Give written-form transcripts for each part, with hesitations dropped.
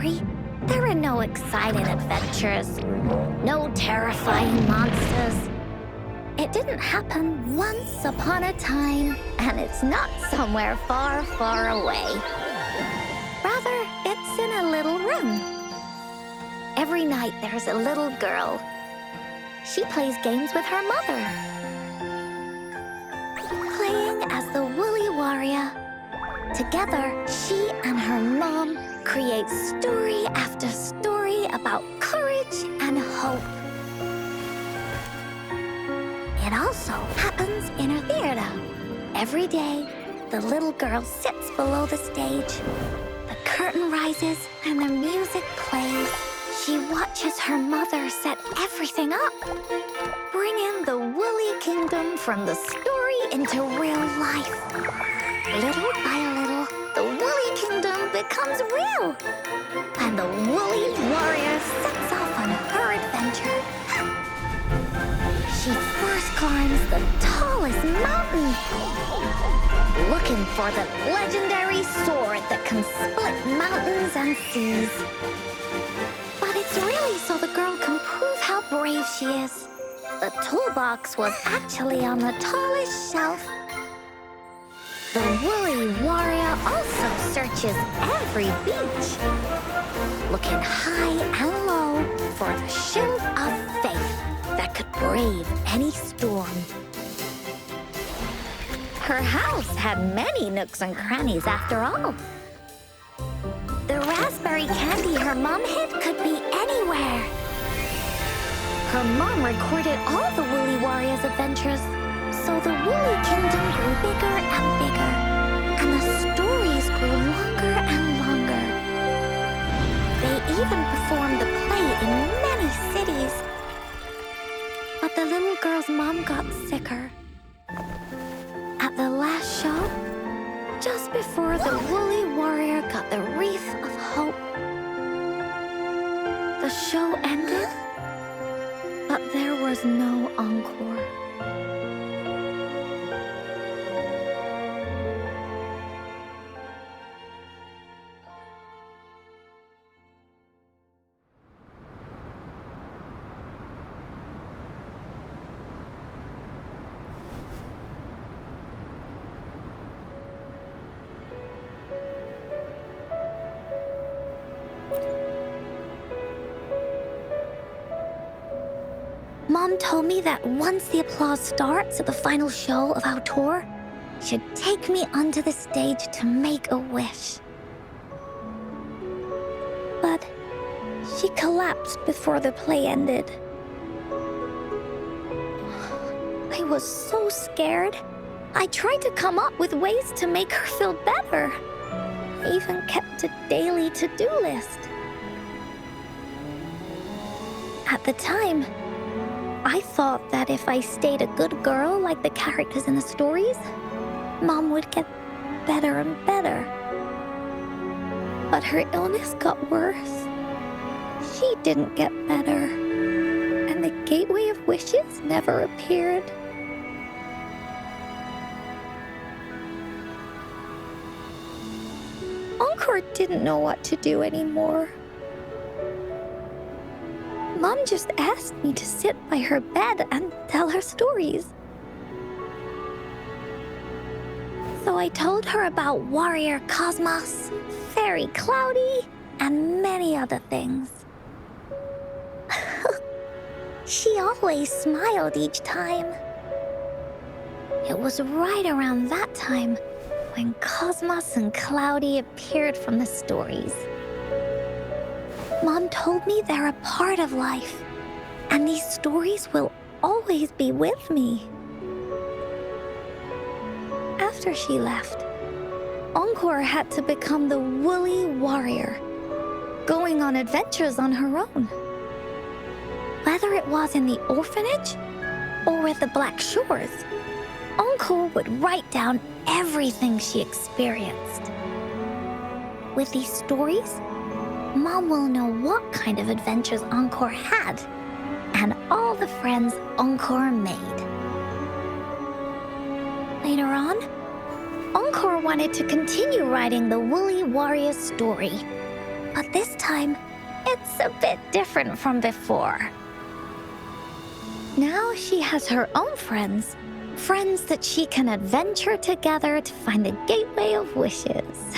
there are no exciting adventures, no terrifying monsters. It didn't happen once upon a time, and it's not somewhere far, far away. Rather, it's in a little room. Every night there's a little girl. She plays games with her mother, playing as the Woolly Warrior. Together, she and her mom create story after story about courage and hope. It also happens in a theater. Every day, the little girl sits below the stage. The curtain rises and the music plays. She watches her mother set everything up, bringing the Woolly Kingdom from the story into real life. Little by little, the Woolly Kingdom becomes real, and the Woolly Warrior sets off on her adventure. She first climbs the tallest mountain, looking for the legendary sword that can split mountains and seas. But it's really so the girl can prove how brave she is. The toolbox was actually on the tallest shelf. The Woolly Warrior also searches every beach, looking high and low for the shield of faith that could brave any storm. Her house had many nooks and crannies after all. The raspberry candy her mom hid could be anywhere. Her mom recorded all the Woolly Warrior's adventures, so the Woolly Kingdom grew bigger and bigger, and the stories grew longer and longer. They even performed the play in many cities. But the little girl's mom got sicker. At the last show, just before the Woolly Warrior got the wreath of hope, the show ended, but there was no encore. Mom told me that once the applause starts at the final show of our tour, she'd take me onto the stage to make a wish. But she collapsed before the play ended. I was so scared. I tried to come up with ways to make her feel better. I even kept a daily to-do list. At the time, I thought that if I stayed a good girl like the characters in the stories, Mom would get better and better. But her illness got worse. She didn't get better, and the Gateway of Wishes never appeared. Encore didn't know what to do anymore. Mom just asked me to sit by her bed and tell her stories. So I told her about Warrior Cosmos, Fairy Cloudy, and many other things. She always smiled each time. It was right around that time when Cosmos and Cloudy appeared from the stories. Mom told me they're a part of life, and these stories will always be with me. After she left, Encore had to become the Woolly Warrior, going on adventures on her own. Whether it was in the orphanage or with the Black Shores, Encore would write down everything she experienced. With these stories, Mom will know what kind of adventures Encore had and all the friends Encore made. Later on, Encore wanted to continue writing the Woolly Warrior story, But this time, it's a bit different from before. Now she has her own friends. Friends that she can adventure together to find the Gateway of Wishes.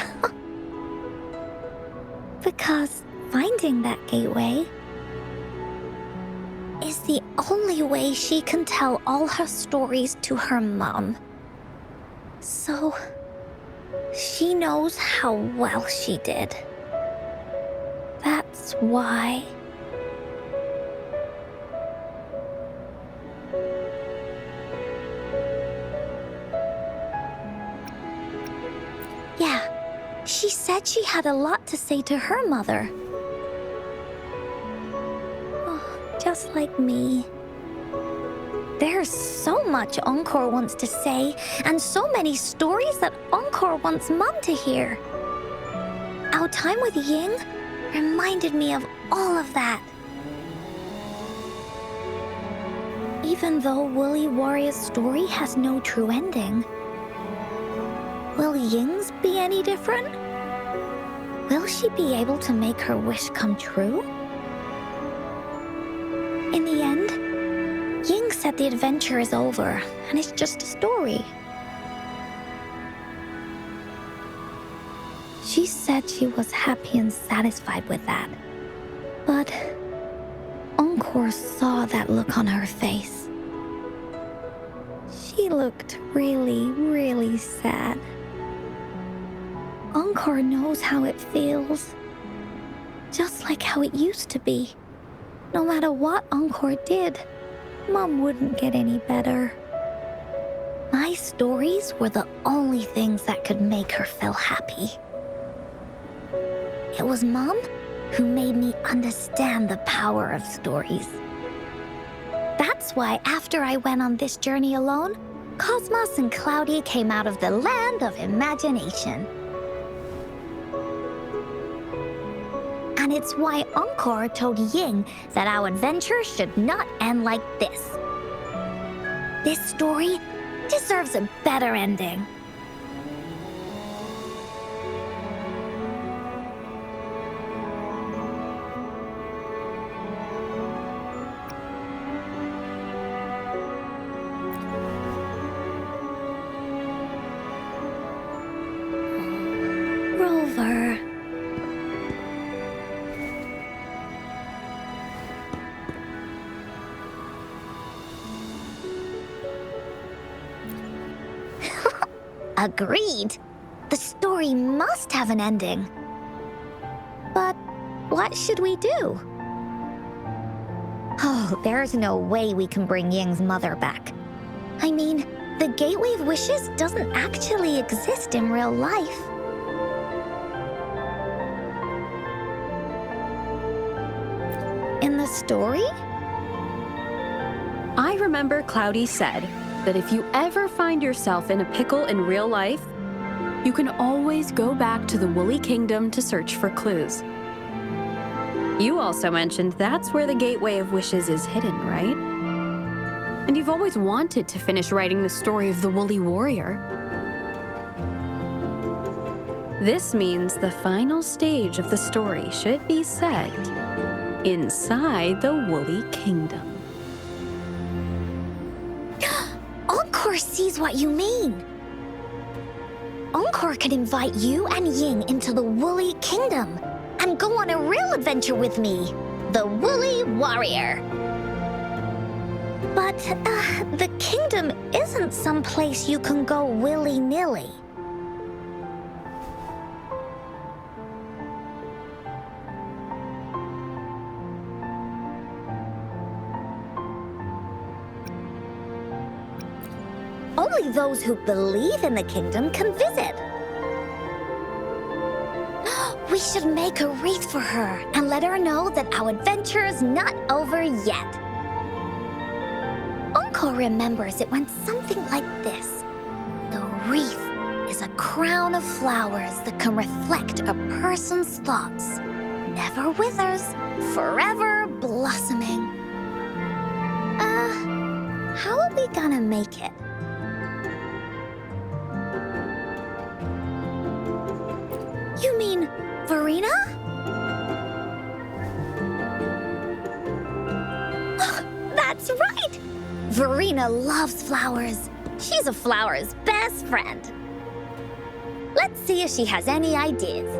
Because finding that gateway is the only way she can tell all her stories to her mom. So, she knows how well she did. That's why. Yeah, she said she had a lot to say to her mother. Just like me. There's so much Encore wants to say, and so many stories that Encore wants Mom to hear. Our time with Ying reminded me of all of that. Even though Woolly Warrior's story has no true ending, will Ying's be any different? Will she be able to make her wish come true? In the end, Ying said the adventure is over, and it's just a story. She said she was happy and satisfied with that. But Encore saw that look on her face. She looked really, really sad. Encore knows how it feels. Just like how it used to be. No matter what Encore did, Mom wouldn't get any better. My stories were the only things that could make her feel happy. It was Mom who made me understand the power of stories. That's why after I went on this journey alone, Cosmos and Cloudy came out of the land of imagination. And it's why Encore told Ying that our adventure should not end like this. This story deserves a better ending. Rover. Agreed. The story must have an ending. But what should we do? Oh, there's no way we can bring Ying's mother back. I mean, the Gateway of Wishes doesn't actually exist in real life. In the story? I remember Cloudy said that if you ever find yourself in a pickle in real life, you can always go back to the Woolly Kingdom to search for clues. You also mentioned that's where the Gateway of Wishes is hidden, right? And you've always wanted to finish writing the story of the Woolly Warrior. This means the final stage of the story should be set inside the Woolly Kingdom. Encore sees what you mean. Encore could invite you and Ying into the Woolly Kingdom and go on a real adventure with me, the Woolly Warrior. But the kingdom isn't some place you can go willy-nilly. Only those who believe in the kingdom can visit. We should make a wreath for her and let her know that our adventure is not over yet. Encore remembers it went something like this. The wreath is a crown of flowers that can reflect a person's thoughts. Never withers, forever blossoming. How are we gonna make it? You mean Verena? That's right! Verena loves flowers. She's a flower's best friend. Let's see if she has any ideas.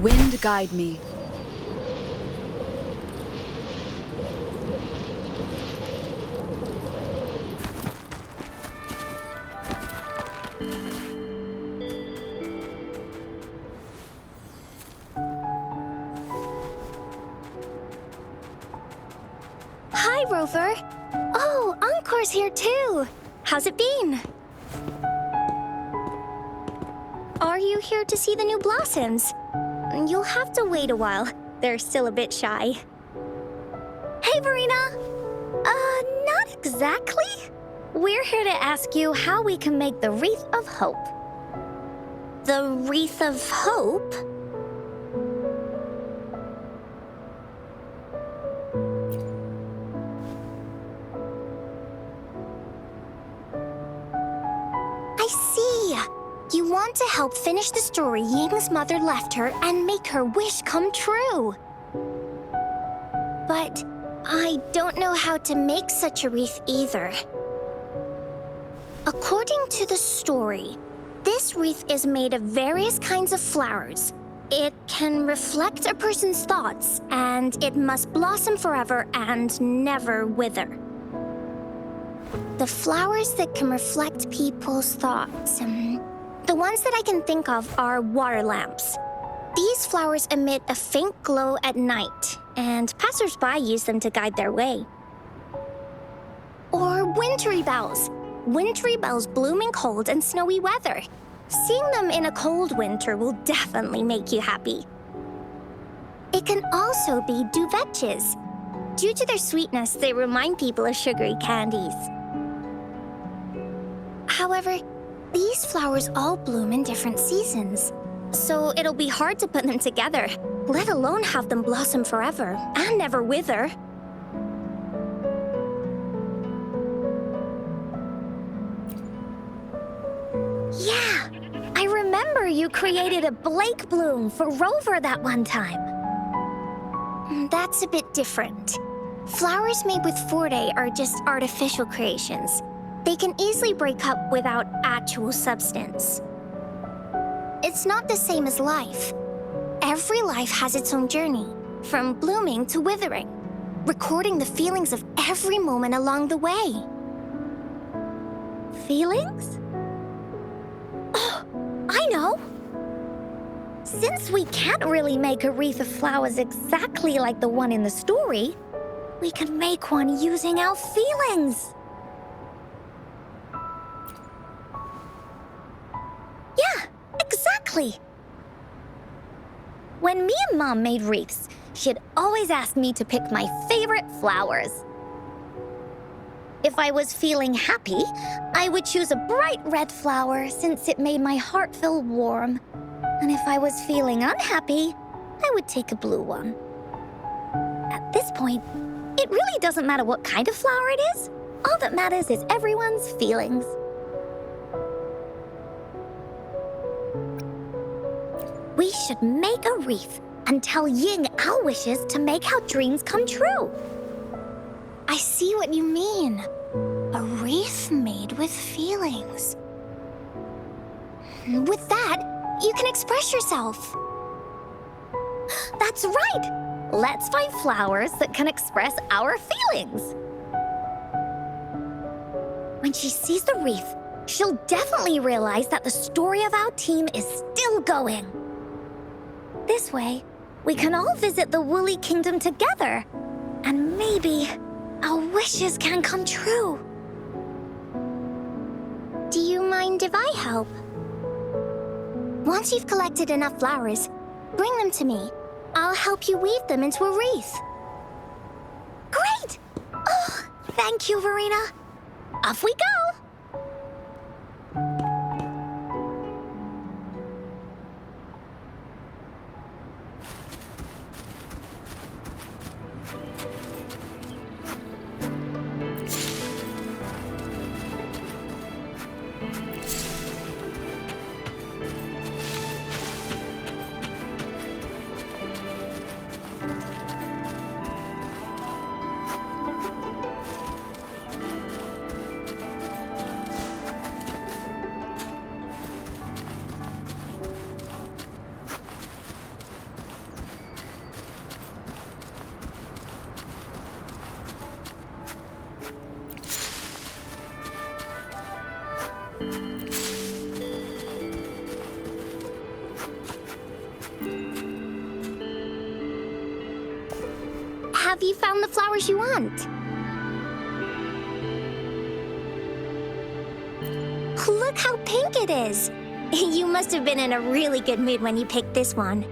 Wind guide me. Hi, Rover. Oh, Encore's here too. How's it been? Are you here to see the new blossoms? You'll have to wait a while. They're still a bit shy. Hey, Verena! Not exactly. We're here to ask you how we can make the Wreath of Hope. The Wreath of Hope? I see. You want to help finish the story Ying's mother left her and make her wish come true. But I don't know how to make such a wreath either. According to the story, this wreath is made of various kinds of flowers. It can reflect a person's thoughts, and it must blossom forever and never wither. The flowers that can reflect people's thoughts, the ones that I can think of are water lamps. These flowers emit a faint glow at night, and passersby use them to guide their way. Or wintry bells. Wintry bells bloom in cold and snowy weather. Seeing them in a cold winter will definitely make you happy. It can also be duvetches. Due to their sweetness, they remind people of sugary candies. However, these flowers all bloom in different seasons, so it'll be hard to put them together, let alone have them blossom forever and never wither. Yeah, I remember you created a Blake bloom for Rover that one time. That's a bit different. Flowers made with Forte are just artificial creations. They can easily break up without actual substance. It's not the same as life. Every life has its own journey, from blooming to withering, recording the feelings of every moment along the way. Feelings? Oh, I know! Since we can't really make a wreath of flowers exactly like the one in the story, we can make one using our feelings. Yeah, exactly. When me and Mom made wreaths, she'd always ask me to pick my favorite flowers. If I was feeling happy, I would choose a bright red flower since it made my heart feel warm. And if I was feeling unhappy, I would take a blue one. At this point, it really doesn't matter what kind of flower it is. All that matters is everyone's feelings. We should make a wreath and tell Ying our wishes to make our dreams come true. I see what you mean. A wreath made with feelings. With that, you can express yourself. That's right! Let's find flowers that can express our feelings. When she sees the wreath, she'll definitely realize that the story of our team is still going. This way, we can all visit the Woolly Kingdom together, and maybe our wishes can come true. Do you mind if I help? Once you've collected enough flowers, bring them to me. I'll help you weave them into a wreath. Thank you, Verena. Off we go! Have you found the flowers you want? Look how pink it is! You must have been in a really good mood when you picked this one.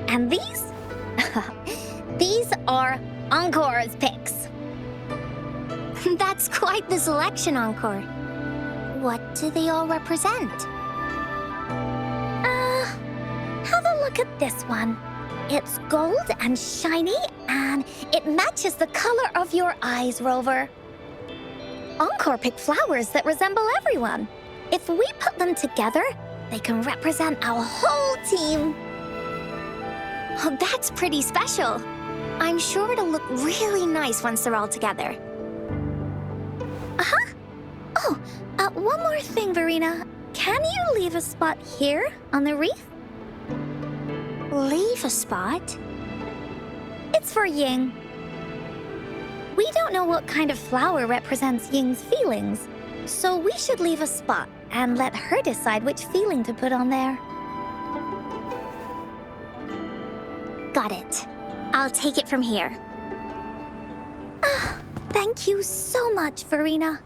And these? These are Encore's picks. That's quite the selection, Encore. What do they all represent? Have a look at this one. It's gold and shiny, and it matches the color of your eyes, Rover. Encore picked flowers that resemble everyone. If we put them together, they can represent our whole team. Oh, that's pretty special. I'm sure it'll look really nice once they're all together. Uh-huh. Oh, one more thing, Verena. Can you leave a spot here on the reef? Leave a spot? It's for Ying. We don't know what kind of flower represents Ying's feelings, so we should leave a spot and let her decide which feeling to put on there. Got it. I'll take it from here. Thank you so much, Verena.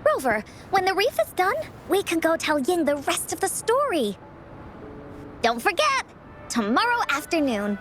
Rover, when the reef is done, we can go tell Ying the rest of the story. Don't forget, tomorrow afternoon.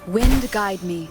Wind guide me.